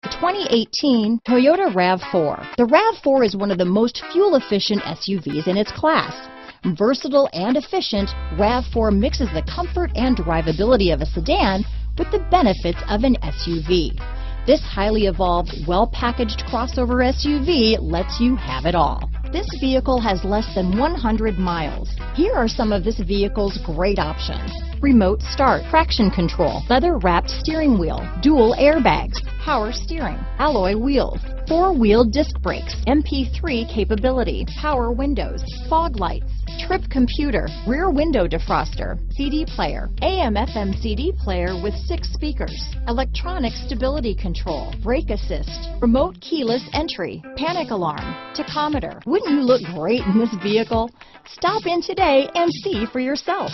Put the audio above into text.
2018 Toyota RAV4. The RAV4 is one of the most fuel-efficient SUVs in its class. Versatile and efficient, RAV4 mixes the comfort and drivability of a sedan with the benefits of an SUV. This highly evolved, well-packaged crossover SUV lets you have it all. This vehicle has less than 100 miles. Here are some of this vehicle's great options: remote start, traction control, leather-wrapped steering wheel, dual airbags, power steering, alloy wheels, four-wheel disc brakes, MP3 capability, power windows, fog lights, trip computer, rear window defroster, CD player, AM/FM CD player with 6 speakers, electronic stability control, brake assist, remote keyless entry, panic alarm, tachometer. Wouldn't you look great in this vehicle? Stop in today and see for yourself.